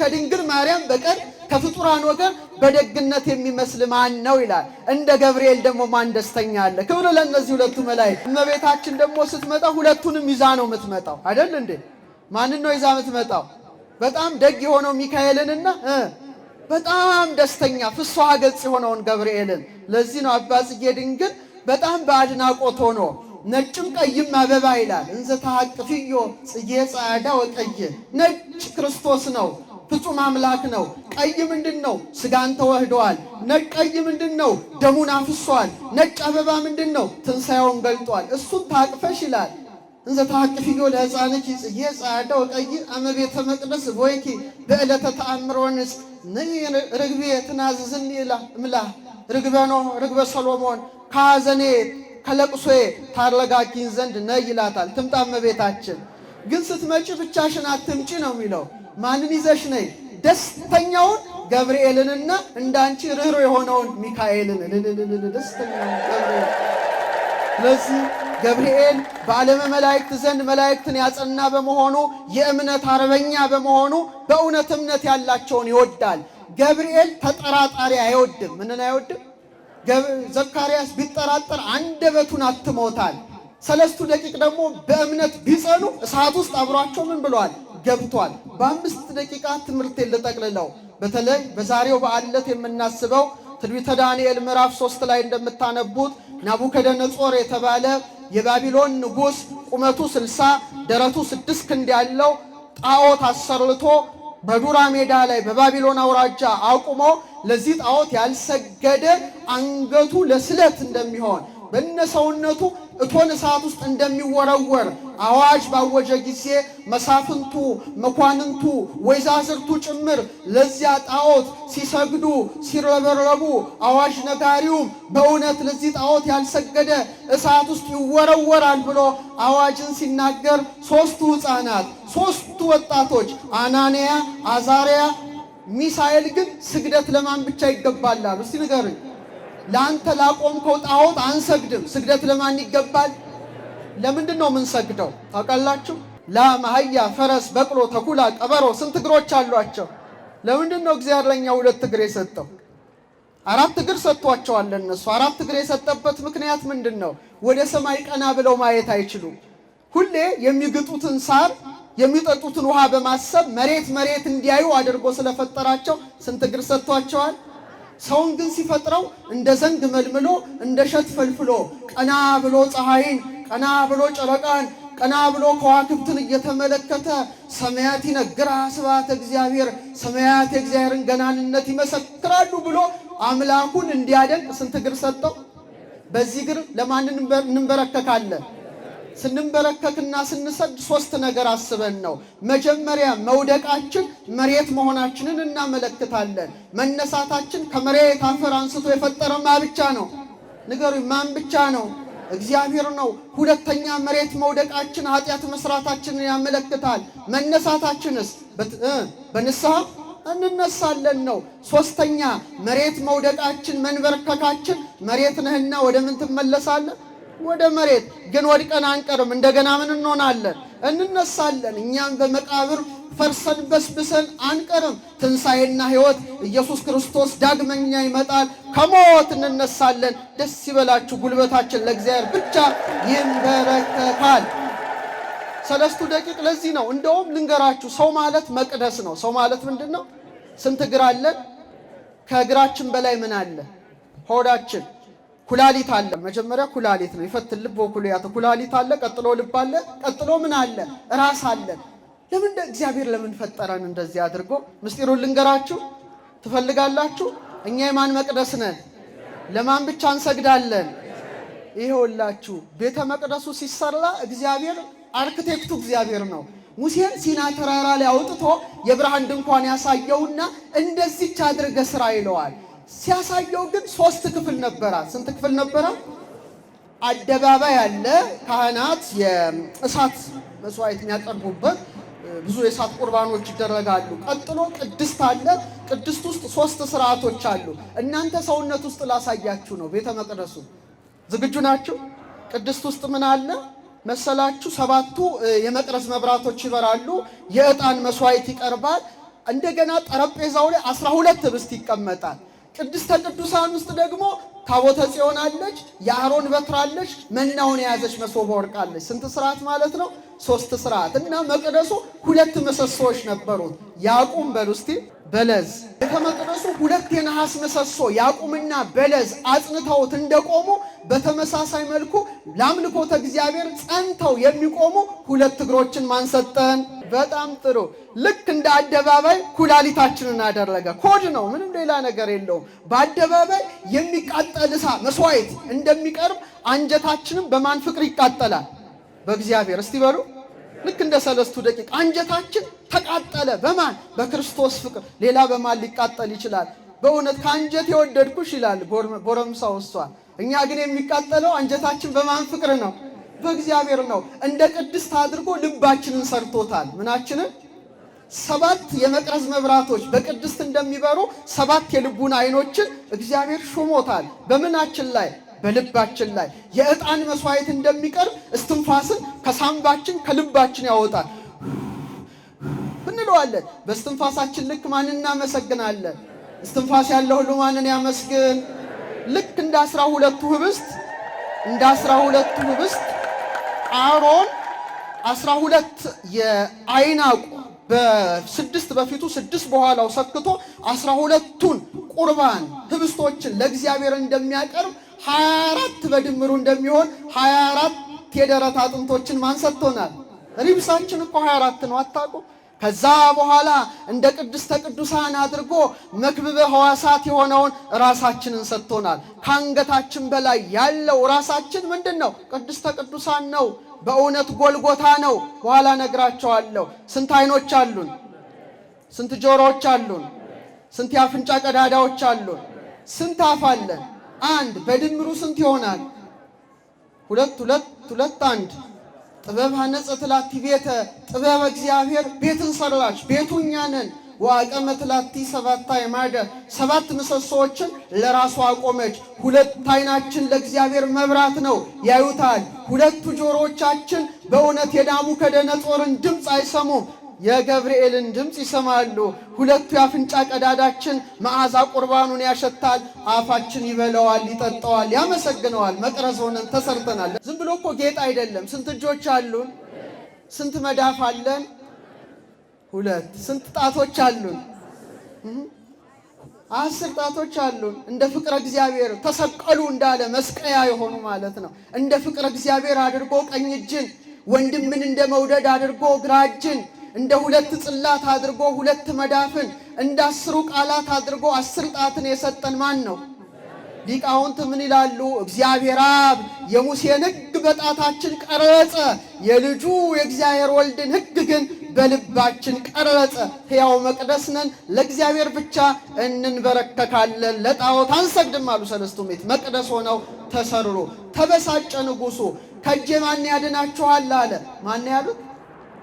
ከድንግል ማርያም በቀር ከፍጡራን ወገን በደግነት የሚመስል ማን ነው ይላል። እንደ ገብርኤል ደግሞ ማን ደስተኛ አለ? ክብር ለእነዚህ ሁለቱ መላእክት። እመቤታችን ደግሞ ስትመጣ ሁለቱንም ይዛ ነው የምትመጣው አይደል እንዴ? ማንን ነው ይዛ የምትመጣው? በጣም ደግ የሆነው ሚካኤልንና በጣም ደስተኛ ፍስሐ ገጽ የሆነውን ገብርኤልን። ለዚህ ነው አባ ጽጌ ድንግል በጣም በአድናቆት ሆኖ ነጭም ቀይም አበባ ይላል። እንዘ ተሐቅፍዮ ጽጌ ጻዕዳ ወቀይ ነጭ ክርስቶስ ነው፣ ፍጹም አምላክ ነው። ቀይ ምንድን ነው? ስጋን ተወህደዋል። ቀይ ምንድን ነው? ደሙን አፍሷል። ነጭ አበባ ምንድን ነው? ትንሣኤውን ገልጧል። እሱን ታቅፈሽ ይላል። እንዘ ተሐቅፍዮ ለሕፃንኪ ጽጌ ጻዕዳ ወቀይ አመ ቤተ መቅደስ ቦይኪ በዕለተ ተአምር ወንስ ርግቤ ትናዝዝኒ እምላ ርግበ ኖህ ርግበ ሰሎሞን ከሐዘኔ ከለቅሶዬ ታረጋጊኝ ዘንድ ነይ ይላታል። ትምጣ እመቤታችን። ግን ስትመጪ ብቻሽን አትምጪ ነው የሚለው። ማንን ይዘሽ ነይ? ደስተኛውን ገብርኤልንና እንዳንቺ ርኅሩኅ የሆነውን ሚካኤልን። ደስተኛውን ገብርኤል። ስለዚህ ገብርኤል በዓለመ መላእክት ዘንድ መላእክትን ያጸና በመሆኑ የእምነት አርበኛ በመሆኑ በእውነት እምነት ያላቸውን ይወዳል። ገብርኤል ተጠራጣሪ አይወድም። ምንን አይወድም? ዘካርያስ ቢጠራጠር አንደበቱን አትሞታል። ሰለስቱ ደቂቅ ደግሞ በእምነት ቢጸኑ እሳት ውስጥ አብሯቸው ምን ብሏል? ገብቷል። በ5 ደቂቃ ትምህርቴን ልጠቅልለው። በተለይ በዛሬው በዓል ዕለት የምናስበው ትንቢተ ዳንኤል ምዕራፍ 3 ላይ እንደምታነቡት ናቡከደነጾር የተባለ የባቢሎን ንጉሥ ቁመቱ 60 ደረቱ 6 ክንድ ያለው ጣዖት አሰርቶ በዱራ ሜዳ ላይ በባቢሎን አውራጃ አቁሞ ለዚህ ጣዖት ያልሰገደ አንገቱ ለስለት እንደሚሆን በነሰውነቱ እቶን እሳት ውስጥ እንደሚወረወር አዋጅ ባወጀ ጊዜ መሳፍንቱ፣ መኳንንቱ፣ ወይዛዝርቱ ጭምር ለዚያ ጣዖት ሲሰግዱ ሲረበረቡ፣ አዋጅ ነጋሪውም በእውነት ለዚህ ጣዖት ያልሰገደ እሳት ውስጥ ይወረወራል ብሎ አዋጅን ሲናገር 3ቱ ሕፃናት 3ቱ ወጣቶች አናንያ፣ አዛርያ፣ ሚሳኤል ግን ስግደት ለማን ብቻ ይገባላሉ? እስቲ ንገሩኝ። ለአንተ ላቆምከው ጣዖት አንሰግድም። ስግደት ለማን ይገባል? ለምንድን ነው የምንሰግደው ታውቃላችሁ? ላም፣ አህያ፣ ፈረስ፣ በቅሎ፣ ተኩላ፣ ቀበሮ ስንት እግሮች አሏቸው? ለምንድን ነው እግዚአብሔር ለኛ 2 እግር የሰጠው? 4 እግር ሰጥቷቸዋል። እነሱ 4 እግር የሰጠበት ምክንያት ምንድን ነው? ወደ ሰማይ ቀና ብለው ማየት አይችሉም። ሁሌ የሚግጡትን ሳር የሚጠጡትን ውሃ በማሰብ መሬት እንዲያዩ አድርጎ ስለፈጠራቸው ስንት እግር ሰጥቷቸዋል? ሰውን ግን ሲፈጥረው እንደ ዘንግ መልምሎ እንደ እሸት ፈልፍሎ ቀና ብሎ ፀሐይን፣ ቀና ብሎ ጨረቃን፣ ቀና ብሎ ከዋክብትን እየተመለከተ ሰማያት ይነግራ ስብሐተ እግዚአብሔር፣ ሰማያት የእግዚአብሔርን ገናንነት ይመሰክራሉ ብሎ አምላኩን እንዲያደንቅ ስንት እግር ሰጠው? በዚህ እግር ለማን እንበረከካለን? ስንበረከክና ስንሰግድ 3 ነገር አስበን ነው። መጀመሪያ መውደቃችን መሬት መሆናችንን እናመለክታለን። መነሳታችን ከመሬት አፈር አንስቶ የፈጠረ ማን ብቻ ነው? ንገሩኝ፣ ማን ብቻ ነው? እግዚአብሔር ነው። ሁለተኛ መሬት መውደቃችን ኃጢአት መስራታችንን ያመለክታል። መነሳታችንስ በንስሐ እንነሳለን ነው። 3ኛ መሬት መውደቃችን መንበርከካችን መሬት ነህና ወደ ምን ትመለሳለን? ወደ መሬት። ግን ወድቀን አንቀርም። እንደገና ምን እንሆናለን? እንነሳለን። እኛም በመቃብር ፈርሰን በስብሰን አንቀርም። ትንሣኤና ሕይወት ኢየሱስ ክርስቶስ ዳግመኛ ይመጣል። ከሞት እንነሳለን። ደስ ይበላችሁ። ጉልበታችን ለእግዚአብሔር ብቻ ይንበረከካል። ሰለስቱ ደቂቅ ለዚህ ነው። እንደውም ልንገራችሁ፣ ሰው ማለት መቅደስ ነው። ሰው ማለት ምንድን ነው? ስንት እግር አለን? ከእግራችን በላይ ምን አለ? ሆዳችን ኩላሊት አለ። መጀመሪያ ኩላሊት ነው። ይፈትል ልብ ወኩልያተ ኩላሊት አለ፣ ቀጥሎ ልብ አለ፣ ቀጥሎ ምን አለ? ራስ አለ። ለምን እግዚአብሔር ለምን ፈጠረን እንደዚህ አድርጎ? ምስጢሩን ልንገራችሁ ትፈልጋላችሁ? እኛ የማን መቅደስ ነን? ለማን ብቻ እንሰግዳለን? ይሄውላችሁ ቤተ መቅደሱ ሲሰራ እግዚአብሔር አርክቴክቱ እግዚአብሔር ነው። ሙሴን ሲና ተራራ ላይ አውጥቶ የብርሃን ድንኳን ያሳየውና እንደዚህች አድርገ ስራ ይለዋል። ሲያሳየው ግን 3 ክፍል ነበራ። ስንት ክፍል ነበራ? አደባባይ አለ፣ ካህናት የእሳት መስዋዕት የሚያቀርቡበት ብዙ የእሳት ቁርባኖች ይደረጋሉ። ቀጥሎ ቅድስት አለ። ቅድስት ውስጥ 3 ስርዓቶች አሉ። እናንተ ሰውነት ውስጥ ላሳያችሁ ነው ቤተ መቅደሱ። ዝግጁ ናችሁ? ቅድስት ውስጥ ምን አለ መሰላችሁ? 7ቱ የመቅረዝ መብራቶች ይበራሉ። የዕጣን መስዋዕት ይቀርባል። እንደገና ጠረጴዛው ላይ 12 ህብስት ይቀመጣል። ቅድስተ ቅዱሳን ውስጥ ደግሞ ታቦተ ጽዮን አለች፣ የአሮን በትር አለች፣ መናውን የያዘች መሶበ ወርቅ አለች። ስንት ስርዓት ማለት ነው? 3 ስርዓት። እና መቅደሱ 2 ምሰሶዎች ነበሩት። ያቁም በሉ እስቲ በለዝ። ቤተ መቅደሱ 2 የነሐስ ምሰሶ ያቁምና በለዝ አጽንተውት እንደቆሙ በተመሳሳይ መልኩ ለአምልኮተ እግዚአብሔር ጸንተው የሚቆሙ 2 እግሮችን ማን ሰጠን? በጣም ጥሩ። ልክ እንደ አደባባይ ኩላሊታችንን አደረገ። ኮድ ነው፣ ምንም ሌላ ነገር የለውም። በአደባባይ የሚቃጠል እሳት መስዋዕት እንደሚቀርብ አንጀታችንም በማን ፍቅር ይቃጠላል? በእግዚአብሔር። እስቲ በሉ ልክ እንደ 3 ደቂቃ አንጀታችን ተቃጠለ። በማን? በክርስቶስ ፍቅር። ሌላ በማን ሊቃጠል ይችላል? በእውነት ከአንጀት የወደድኩሽ ይላል ጎረምሳው እሷ። እኛ ግን የሚቃጠለው አንጀታችን በማን ፍቅር ነው? በእግዚአብሔር ነው። እንደ ቅድስት አድርጎ ልባችንን ሰርቶታል። ምናችንን? 7 የመቅረዝ መብራቶች በቅድስት እንደሚበሩ 7 የልቡን አይኖችን እግዚአብሔር ሾሞታል። በምናችን ላይ? በልባችን ላይ። የዕጣን መስዋዕት እንደሚቀርብ እስትንፋስን ከሳምባችን ከልባችን ያወጣል እንለዋለን። በእስትንፋሳችን ልክ ማንን እናመሰግናለን? እስትንፋስ ያለው ሁሉ ማንን ያመስግን? ልክ እንደ 12ቱ ህብስት አሮን 12 የአይናቁ በ6 በፊቱ 6 በኋላው ሰክቶ 12ቱን ቁርባን ህብስቶችን ለእግዚአብሔር እንደሚያቀርብ 24 በድምሩ እንደሚሆን 24 የደረት አጥንቶችን ማን ሰጥቶናል? ሪብሳችን እኮ 24 ነው። አታውቁ? ከዛ በኋላ እንደ ቅድስተ ቅዱሳን አድርጎ መክብበ ሕዋሳት የሆነውን ራሳችንን ሰጥቶናል። ከአንገታችን በላይ ያለው ራሳችን ምንድን ነው? ቅድስተ ቅዱሳን ነው። በእውነት ጎልጎታ ነው። በኋላ ነግራቸዋለሁ። ስንት አይኖች አሉን? ስንት ጆሮዎች አሉን? ስንት የአፍንጫ ቀዳዳዎች አሉን? ስንት አፍ አለን? 1 በድምሩ ስንት ይሆናል? 2 1 ጥበብ ሐነጸት ላቲ ቤተ ጥበብ እግዚአብሔር ቤትን ሰራች፣ ቤቱ እኛ ነን። ወአቀመት ላቲ 7 አዕማደ 7 ምሰሶዎችን ለራሷ አቆመች። 2 አይናችን ለእግዚአብሔር መብራት ነው፣ ያዩታል። 2 ጆሮዎቻችን በእውነት የናቡከደነፆርን ድምፅ አይሰሙም፣ የገብርኤልን ድምፅ ይሰማሉ። 2 የአፍንጫ ቀዳዳችን መዓዛ ቁርባኑን ያሸታል። አፋችን ይበላዋል፣ ይጠጣዋል፣ ያመሰግነዋል። መቅረዝ ሆነን ተሰርተናል። ዝም ብሎ እኮ ጌጥ አይደለም። ስንት እጆች አሉን? ስንት መዳፍ አለን? 2 ስንት ጣቶች አሉን? 10 ጣቶች አሉን። እንደ ፍቅረ እግዚአብሔር ተሰቀሉ እንዳለ መስቀያ የሆኑ ማለት ነው። እንደ ፍቅረ እግዚአብሔር አድርጎ ቀኝ እጅን፣ ወንድምን እንደ መውደድ አድርጎ ግራ እጅን፣ እንደ 2 ጽላት አድርጎ 2 መዳፍን፣ እንደ 10 ቃላት አድርጎ 10 ጣትን የሰጠን ማን ነው? ሊቃውንት ምን ይላሉ? እግዚአብሔር አብ የሙሴን ሕግ በጣታችን ቀረጸ፣ የልጁ የእግዚአብሔር ወልድን ሕግ ግን በልባችን ቀረጸ። ሕያው መቅደስ ነን፣ ለእግዚአብሔር ብቻ እንንበረከካለን፣ ለጣዖት አንሰግድም አሉ ሰለስቱ ምዕት። መቅደስ ሆነው ተሰርሮ ተበሳጨ ንጉሡ። ከእጄ ማን ያድናችኋል አለ። ማን ያሉት?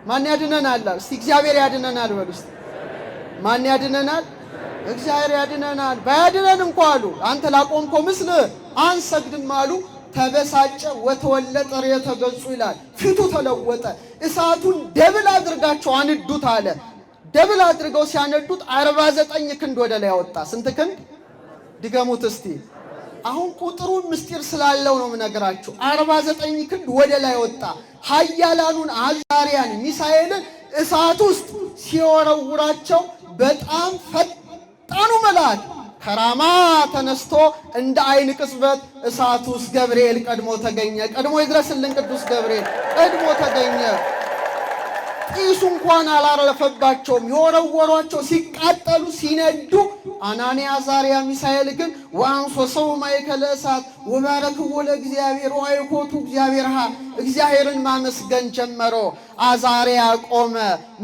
ማን ያድነናል? እስቲ እግዚአብሔር ያድነናል በሉ እስቲ። ማን ያድነናል? እግዚአብሔር ያድነናል። ባያድነን እንኳ አሉ አንተ ላቆምከው ምስል አንሰግድም አሉ። ተበሳጨ። ወተወለጠ ርየተ ገጹ ይላል። ፊቱ ተለወጠ። እሳቱን ደብል አድርጋቸው አንዱት አለ። ደብል አድርገው ሲያነዱት 49 ክንድ ወደ ላይ ያወጣ። ስንት ክንድ? ድገሙት እስቲ። አሁን ቁጥሩን ምስጢር ስላለው ነው የምነግራችሁ። 49 ክንድ ወደ ላይ ወጣ። ኃያላኑን አዛሪያን ሚሳኤልን እሳት ውስጥ ሲወረውራቸው በጣም ፈጣኑ መልአክ ከራማ ተነስቶ እንደ አይን ቅጽበት እሳት ውስጥ ገብርኤል ቀድሞ ተገኘ። ቀድሞ ይድረስልን ቅዱስ ገብርኤል ቀድሞ ተገኘ። ጢሱ እንኳን አላረፈባቸውም። የወረወሯቸው ሲቃጠሉ ሲነዱ አናንያ አዛርያ ሚሳኤል ግን ወአንሶሰው ማእከለ እሳት ወባረክዎ ለእግዚአብሔር ወአይኮቱ እግዚአብሔርሃ እግዚአብሔርን ማመስገን ጀመሮ። አዛርያ ቆመ።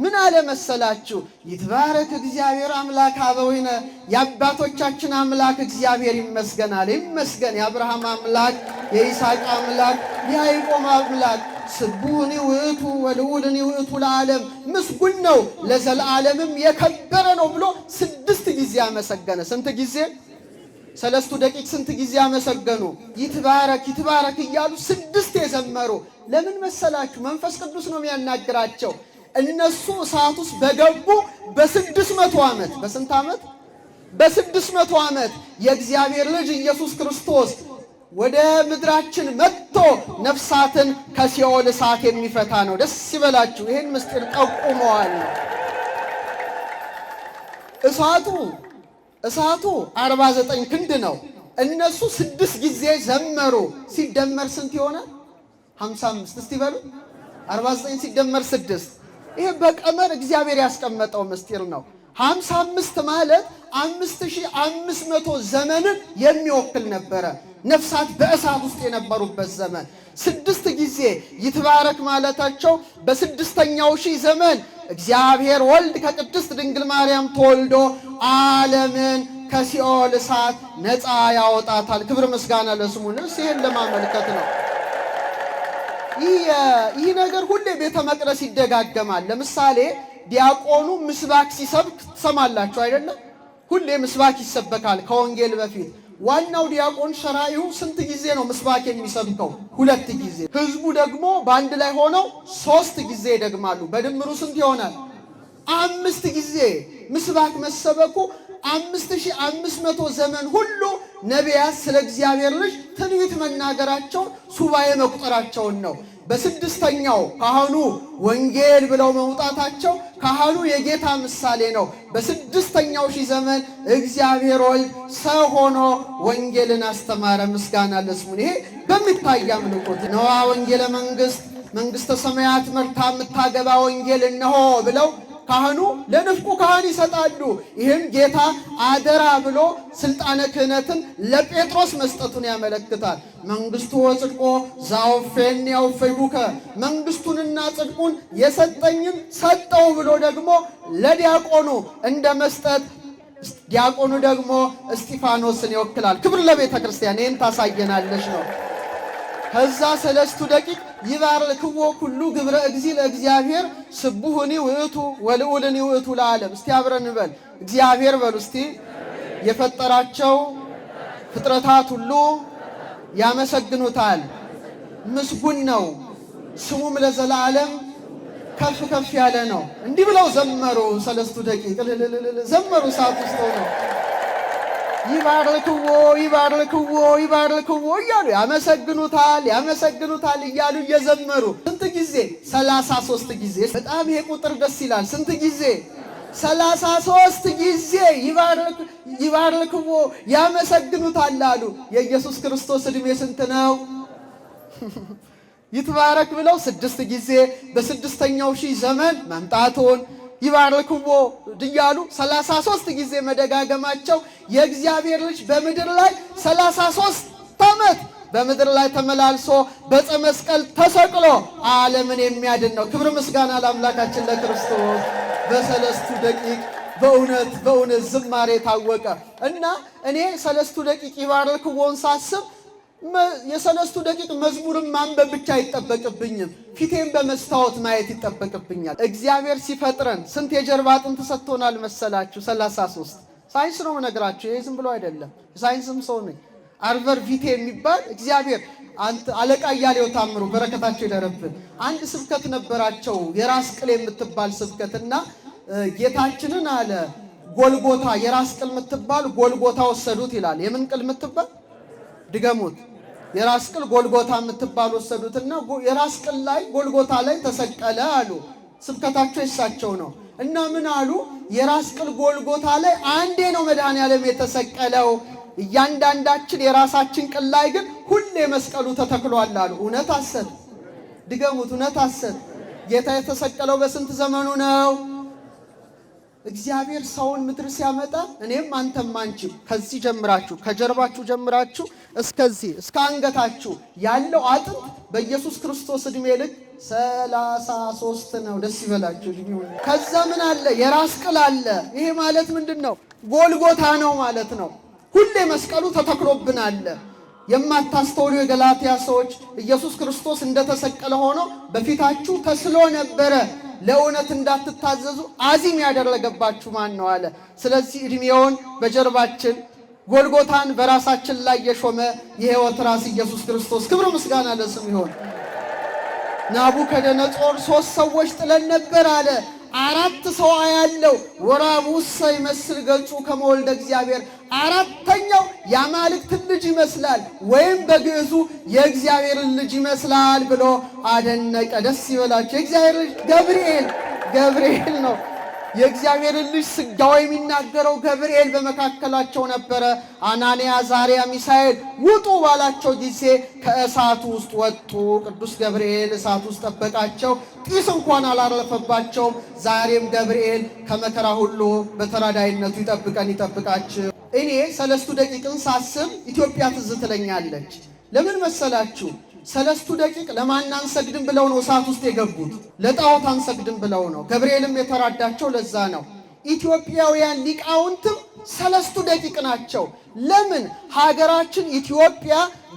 ምን አለ መሰላችሁ? ይትባረክ እግዚአብሔር አምላክ አበዊነ የአባቶቻችን አምላክ እግዚአብሔር ይመስገናል። ይመስገን የአብርሃም አምላክ የይስሐቅ አምላክ የያዕቆብ አምላክ ስቡኒ ውእቱ ወልዑልኒ ውእቱ ለዓለም ምስጉን ነው ለዘላለምም የከበረ ነው ብሎ 6 ጊዜ አመሰገነ። ስንት ጊዜ? 3 ደቂቅ ስንት ጊዜ አመሰገኑ? ይትባረክ ይትባረክ እያሉ 6 የዘመሩ። ለምን መሰላችሁ? መንፈስ ቅዱስ ነው የሚያናግራቸው። እነሱ እሳት ውስጥ በገቡ በ600 ዓመት በስንት ዓመት? በ600 ዓመት የእግዚአብሔር ልጅ ኢየሱስ ክርስቶስ ወደ ምድራችን መጥቶ ነፍሳትን ከሲኦል እሳት የሚፈታ ነው። ደስ ይበላችሁ። ይሄን ምስጢር ጠቁመዋል። እሳቱ 49 ክንድ ነው። እነሱ 6 ጊዜ ዘመሩ። ሲደመር ስንት ይሆናል? 55። እስቲ በሉ 49 ሲደመር 6። ይሄ በቀመር እግዚአብሔር ያስቀመጠው ምስጢር ነው። 55 ማለት 5500 ዘመንን የሚወክል ነበረ። ነፍሳት በእሳት ውስጥ የነበሩበት ዘመን 6 ጊዜ ይትባረክ ማለታቸው በ6ኛው ሺህ ዘመን እግዚአብሔር ወልድ ከቅድስት ድንግል ማርያም ተወልዶ ዓለምን ከሲኦል እሳት ነፃ ያወጣታል። ክብር ምስጋና ለስሙ። ይህን ለማመልከት ነው። ይህ ነገር ሁሌ ቤተ መቅደስ ይደጋገማል። ለምሳሌ ዲያቆኑ ምስባክ ሲሰብክ ትሰማላችሁ አይደለም? ሁሌ ምስባክ ይሰበካል ከወንጌል በፊት። ዋናው ዲያቆን ሸራኢሁ ስንት ጊዜ ነው ምስባክ የሚሰብከው? 2 ጊዜ። ህዝቡ ደግሞ በአንድ ላይ ሆነው 3 ጊዜ ይደግማሉ። በድምሩ ስንት ይሆናል? 5 ጊዜ ምስባክ መሰበኩ 5500 ዘመን ሁሉ ነቢያት ስለ እግዚአብሔር ልጅ ትንቢት መናገራቸውን ሱባኤ መቁጠራቸውን ነው። በ6ኛው ካህኑ ወንጌል ብለው መውጣታቸው ካህኑ የጌታ ምሳሌ ነው። በ6ኛው ሺህ ዘመን እግዚአብሔር ወልድ ሰው ሆኖ ወንጌልን አስተማረ። ምስጋና ለስሙ። ይሄ በሚታይ አምልኮት ነዋ። ወንጌለ መንግሥተ ሰማያት መርታ የምታገባ ወንጌል እነሆ ብለው ካህኑ ለንፍቁ ካህን ይሰጣሉ። ይህም ጌታ አደራ ብሎ ስልጣነ ክህነትን ለጴጥሮስ መስጠቱን ያመለክታል። መንግሥቱ ወጽድቆ ዘአውፌኒ አውፌኩከ መንግሥቱንና ጽድቁን የሰጠኝን ሰጠው ብሎ ደግሞ ለዲያቆኑ እንደ መስጠት፣ ዲያቆኑ ደግሞ እስጢፋኖስን ይወክላል። ክብር ለቤተ ክርስቲያን። ይህን ታሳየናለች ነው። ከዛ 3 ደቂቅ ይባርክዎ ኩሉ ግብረ እግዚእ ለእግዚአብሔር ስቡሁኒ ውእቱ ወልዑልኒ ውእቱ ለዓለም። እስቲ አብረን እንበል። እግዚአብሔር በሉ እስቲ። የፈጠራቸው ፍጥረታት ሁሉ ያመሰግኑታል። ምስጉን ነው፣ ስሙም ለዘላለም ከፍ ከፍ ያለ ነው። እንዲህ ብለው ዘመሩ። 3 ደቂቅ ዘመሩ። ሰዓት ውስጥ ነው ይባርክዎ ይባርክዎ ይባርክዎ እያሉ ያመሰግኑታል እያሉ እየዘመሩ ስንት ጊዜ? 33 ጊዜ። በጣም ይሄ ቁጥር ደስ ይላል። ስንት ጊዜ? 33 ጊዜ ይባርክዎ ያመሰግኑታል አሉ። የኢየሱስ ክርስቶስ ዕድሜ ስንት ነው? ይትባረክ ብለው 6 ጊዜ በ6ኛው ሺህ ዘመን መምጣቱን ይባርክዎ እያሉ 33 ጊዜ መደጋገማቸው የእግዚአብሔር ልጅ በምድር ላይ 33 ዓመት በምድር ላይ ተመላልሶ በዕፀ መስቀል ተሰቅሎ ዓለምን የሚያድን ነው። ክብር ምስጋና ለአምላካችን ለክርስቶስ። በ3 ደቂቅ በእውነት ዝማሬ ታወቀ እና እኔ 3 ደቂቅ ይባርክዎን ሳስብ የ3 ደቂቅ መዝሙርን ማንበብ ብቻ አይጠበቅብኝም። ፊቴን በመስታወት ማየት ይጠበቅብኛል። እግዚአብሔር ሲፈጥረን ስንት የጀርባ አጥንት ሰጥቶናል መሰላችሁ? 33። ሳይንስ ነው የምነግራችሁ፣ ይሄ ዝም ብሎ አይደለም። ሳይንስም ሰው ነኝ። አርቨር ቪቴ የሚባል እግዚአብሔር አለቃ እያሌው ታምሩ በረከታቸው ይደረብን። አንድ ስብከት ነበራቸው፣ የራስ ቅል የምትባል ስብከትና ጌታችንን አለ ጎልጎታ፣ የራስ ቅል የምትባል ጎልጎታ ወሰዱት ይላል። የምን ቅል የምትባል ድገሙት። የራስ ቅል ጎልጎታ የምትባል ወሰዱትና የራስ ቅል ላይ ጎልጎታ ላይ ተሰቀለ አሉ። ስብከታቸው የሳቸው ነው። እና ምን አሉ? የራስ ቅል ጎልጎታ ላይ አንዴ ነው መድኃኔዓለም የተሰቀለው። እያንዳንዳችን የራሳችን ቅል ላይ ግን ሁሌ መስቀሉ ተተክሏል አሉ። እውነት ሐሰት? ድገሙት። እውነት ሐሰት? ጌታ የተሰቀለው በስንት ዘመኑ ነው? እግዚአብሔር ሰውን ምድር ሲያመጣ እኔም አንተም አንቺም ከዚህ ጀምራችሁ ከጀርባችሁ ጀምራችሁ እስከዚህ እስከ አንገታችሁ ያለው አጥንት በኢየሱስ ክርስቶስ ዕድሜ ልክ 33 ነው። ደስ ይበላችሁ ልጅ። ከዛ ምን አለ? የራስ ቅል አለ። ይሄ ማለት ምንድነው? ጎልጎታ ነው ማለት ነው። ሁሌ መስቀሉ ተተክሎብናል። የማታስተውሉ የገላትያ ሰዎች ኢየሱስ ክርስቶስ እንደተሰቀለ ሆኖ በፊታችሁ ተስሎ ነበረ፣ ለእውነት እንዳትታዘዙ አዚም ያደረገባችሁ ማን ነው አለ። ስለዚህ ዕድሜውን በጀርባችን ጎልጎታን በራሳችን ላይ የሾመ የሕይወት ራስ ኢየሱስ ክርስቶስ ክብር ምስጋና ለስሙ ይሁን። ናቡከደነጾር 3 ሰዎች ጥለን ነበር አለ። 4 ሰው ያለው ወራቡሰ ይመስል ገጹ ከመወልደ እግዚአብሔር፣ 4ተኛው የአማልክት ልጅ ይመስላል ወይም በግዕዙ የእግዚአብሔርን ልጅ ይመስላል ብሎ አደነቀ። ደስ ይበላችሁ። የእግዚአብሔር ልጅ ገብርኤል ነው። የእግዚአብሔርን ልጅ ሥጋው የሚናገረው ገብርኤል በመካከላቸው ነበረ። አናንያ፣ አዛርያ፣ ሚሳኤል ውጡ ባላቸው ጊዜ ከእሳቱ ውስጥ ወጡ። ቅዱስ ገብርኤል እሳት ውስጥ ጠበቃቸው። ጢስ እንኳን አላረፈባቸውም። ዛሬም ገብርኤል ከመከራ ሁሉ በተራዳይነቱ ይጠብቃችሁ። እኔ 3 ደቂቅን ሳስብ ኢትዮጵያ ትዝ ትለኛለች። ለምን መሰላችሁ? 3 ደቂቅ ለማን አንሰግድም ብለው ነው እሳት ውስጥ የገቡት? ለጣዖት አንሰግድም ብለው ነው። ገብርኤልም የተራዳቸው ለዛ ነው። ኢትዮጵያውያን ሊቃውንትም 3 ደቂቅ ናቸው። ለምን? ሀገራችን ኢትዮጵያ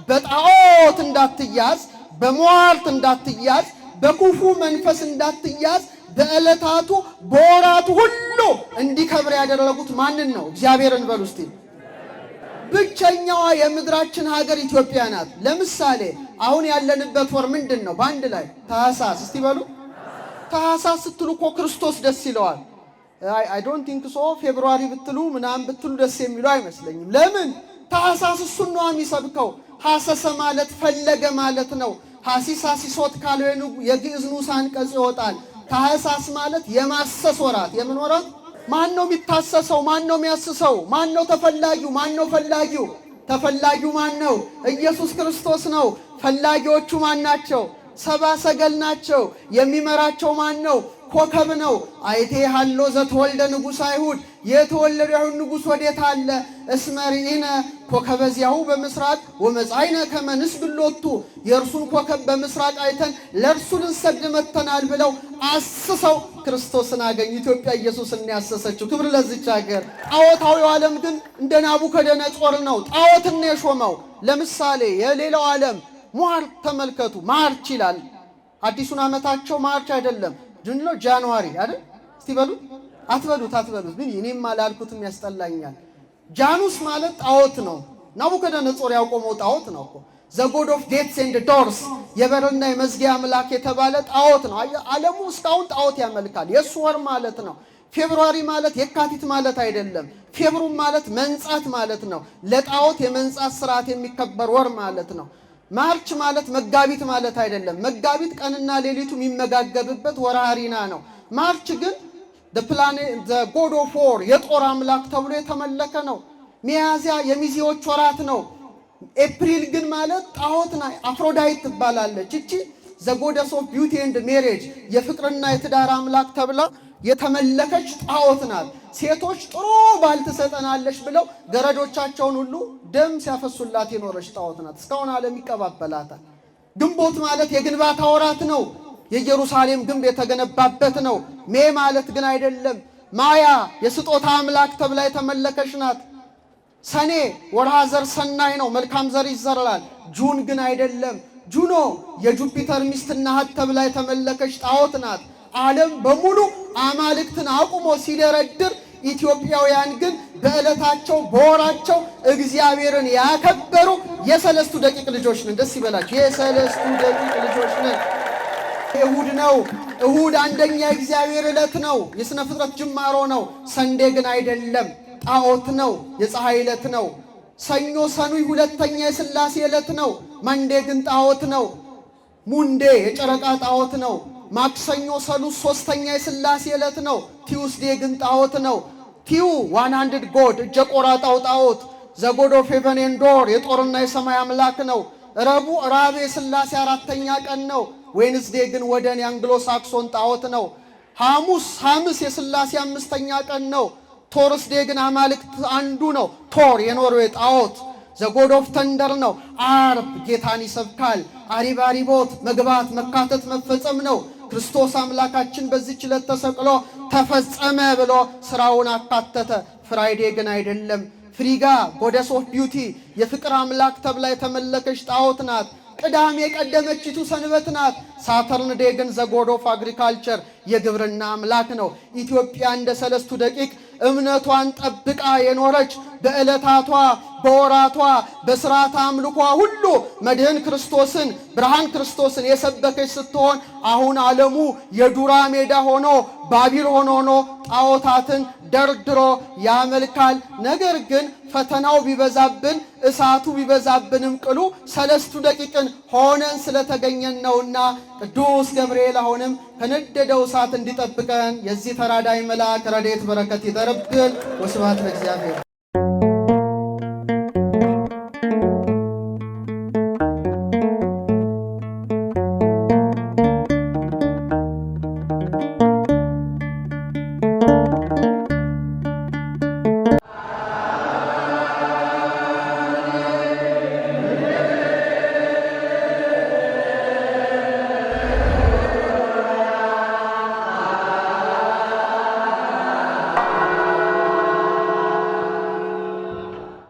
በጣዖት እንዳትያዝ፣ በሟርት እንዳትያዝ፣ በክፉ መንፈስ እንዳትያዝ በዕለታቱ በወራቱ ሁሉ እንዲከብር ያደረጉት ማንን ነው? እግዚአብሔርን በሉ እስቲ። ብቸኛዋ የምድራችን ሀገር ኢትዮጵያ ናት። ለምሳሌ አሁን ያለንበት ወር ምንድን ነው? በአንድ ላይ ታኅሳስ። እስቲ በሉ ታኅሳስ ስትሉ እኮ ክርስቶስ ደስ ይለዋል። አይ ዶንት ቲንክ ሶ። ፌብሩዋሪ ብትሉ ምናምን ብትሉ ደስ የሚለው አይመስለኝም። ለምን? ታኅሳስ እሱን ነው የሚሰብከው። ሐሰሰ ማለት ፈለገ ማለት ነው። ሐሲስ ሐሲሶት ካለው የግዕዝ ንዑስ አንቀጽ ይወጣል። ታኅሳስ ማለት የማሰስ ወራት። የምን ወራት? ማን ነው የሚታሰሰው? ማን ነው የሚያስሰው? ማን ነው ተፈላጊው? ማን ነው ፈላጊው? ተፈላጊው ማን ነው? ኢየሱስ ክርስቶስ ነው። ፈላጊዎቹ ማን ናቸው? ሰብአ ሰገል ናቸው። የሚመራቸው ማን ነው? ኮከብ ነው። አይቴ ሃሎ ዘተወልደ ንጉሥ አይሁድ፣ የተወለደ አይሁድ ንጉሥ ወዴት አለ? እስመ ርኢነ ኮከበ ዚአሁ በምስራቅ ወመጻእይነ ከመ ንስግድ ሎቱ፣ የእርሱን ኮከብ በምስራቅ አይተን ለእርሱ ልንሰግድ መጥተናል ብለው አስሰው ክርስቶስን አገኙ። ኢትዮጵያ ኢየሱስን ያሰሰችው። ክብር ለዚች ሀገር። ጣዖታዊው ዓለም ግን እንደ ናቡከደነጾር ነው። ጣዖትን የሾመው። ለምሳሌ የሌላው ዓለም ሟርት ተመልከቱ። ማርች ይላል። አዲሱን ዓመታቸው ማርች አይደለም ጁን ነው፣ ጃንዋሪ አይደል? እስቲ በሉት። አትበሉት። ምን እኔም አላልኩትም ያስጠላኛል። ጃኑስ ማለት ጣዖት ነው። ናቡከደነጾር ያቆመው ጣዖት ነው እኮ። ዘ ጎድ ኦፍ ጌትስ ኤንድ ዶርስ፣ የበርና የመዝጊያ አምላክ የተባለ ጣዖት ነው። ዓለሙ እስካሁን ጣዖት ያመልካል። የእሱ ወር ማለት ነው። ፌብሩዋሪ ማለት የካቲት ማለት አይደለም። ፌብሩም ማለት መንጻት ማለት ነው። ለጣዖት የመንጻት ስርዓት የሚከበር ወር ማለት ነው። ማርች ማለት መጋቢት ማለት አይደለም። መጋቢት ቀንና ሌሊቱ የሚመጋገብበት ወራሪና ነው። ማርች ግን the god of war የጦር አምላክ ተብሎ የተመለከ ነው። ሚያዝያ የሚዜዎች ወራት ነው። ኤፕሪል ግን ማለት ጣዖት ነው። አፍሮዳይት ትባላለች። እቺ the goddess of beauty and marriage የፍቅርና የትዳር አምላክ ተብላ የተመለከች ጣዖት ናት። ሴቶች ጥሩ ባል ትሰጠናለች ብለው ገረዶቻቸውን ሁሉ ደም ሲያፈሱላት የኖረች ጣዖት ናት። እስካሁን ዓለም ይቀባበላታል። ግንቦት ማለት የግንባታ ወራት ነው። የኢየሩሳሌም ግንብ የተገነባበት ነው። ሜ ማለት ግን አይደለም። ማያ የስጦታ አምላክ ተብላ የተመለከች ናት። ሰኔ ወርሃ ዘር ሰናይ ነው። መልካም ዘር ይዘራል። ጁን ግን አይደለም። ጁኖ የጁፒተር ሚስትና እህት ተብላ የተመለከች ጣዖት ናት። ዓለም በሙሉ አማልክትን አቁሞ ሲደረድር ኢትዮጵያውያን ግን በዕለታቸው በወራቸው እግዚአብሔርን ያከበሩ የ3 ደቂቅ ልጆች ነን። ደስ ይበላችሁ። የ3 ደቂቅ ልጆች ነን። እሁድ ነው። እሁድ አንደኛ የእግዚአብሔር ዕለት ነው። የሥነ ፍጥረት ጅማሮ ነው። ሰንዴ ግን አይደለም፣ ጣዖት ነው። የፀሐይ ዕለት ነው። ሰኞ ሰኑይ ሁለተኛ የሥላሴ ዕለት ነው። መንዴ ግን ጣዖት ነው። ሙንዴ የጨረቃ ጣዖት ነው። ማክሰኞ ሰሉስ ሶስተኛ የሥላሴ ዕለት ነው። ቲውስዴ ግን ጣዖት ነው። ቲው 100 ጎድ እጀ ቆራጣው ጣዖት ዘ ጎድ ኦፍ ሄቨን ኤንድ ዶር የጦርና የሰማይ አምላክ ነው። ረቡዕ ራብ የሥላሴ 4ኛ ቀን ነው። ዌንስዴ ግን ወደን የአንግሎ ሳክሶን ጣዖት ነው። ሐሙስ የሥላሴ አምስተኛ ቀን ነው። ቶርስዴ ግን አማልክት አንዱ ነው። ቶር የኖርዌይ ጣዖት ዘጎድ ኦፍ ተንደር ነው። አርብ ጌታን ይሰብካል። አሪቦት መግባት መካተት መፈጸም ነው። ክርስቶስ አምላካችን በዚህች ዕለት ተሰቅሎ ተፈጸመ ብሎ ስራውን አካተተ። ፍራይዴ ግን አይደለም። ፍሪጋ ጎደስ ኦፍ ቢዩቲ የፍቅር አምላክ ተብላ የተመለከች ጣዖት ናት። ቅዳሜ የቀደመችቱ ሰንበት ናት። ሳተርን ዴ ግን ዘጎድ ኦፍ አግሪካልቸር የግብርና አምላክ ነው። ኢትዮጵያ እንደ ሰለስቱ ደቂቅ እምነቷን ጠብቃ የኖረች በዕለታቷ በወራቷ በሥርዓተ አምልኳ ሁሉ መድህን ክርስቶስን ብርሃን ክርስቶስን የሰበከች ስትሆን አሁን ዓለሙ የዱራ ሜዳ ሆኖ ባቢሎን ሆኖ ጣዖታትን ደርድሮ ያመልካል። ነገር ግን ፈተናው ቢበዛብን እሳቱ ቢበዛብንም ቅሉ ሰለስቱ ደቂቅን ሆነን ስለተገኘን ነውና ቅዱስ ገብርኤል አሁንም ከነደደው እሳት እንዲጠብቀን የዚህ ተራዳይ መልአክ ረድኤት በረከት ይደርብን። ወስብሐት ለእግዚአብሔር።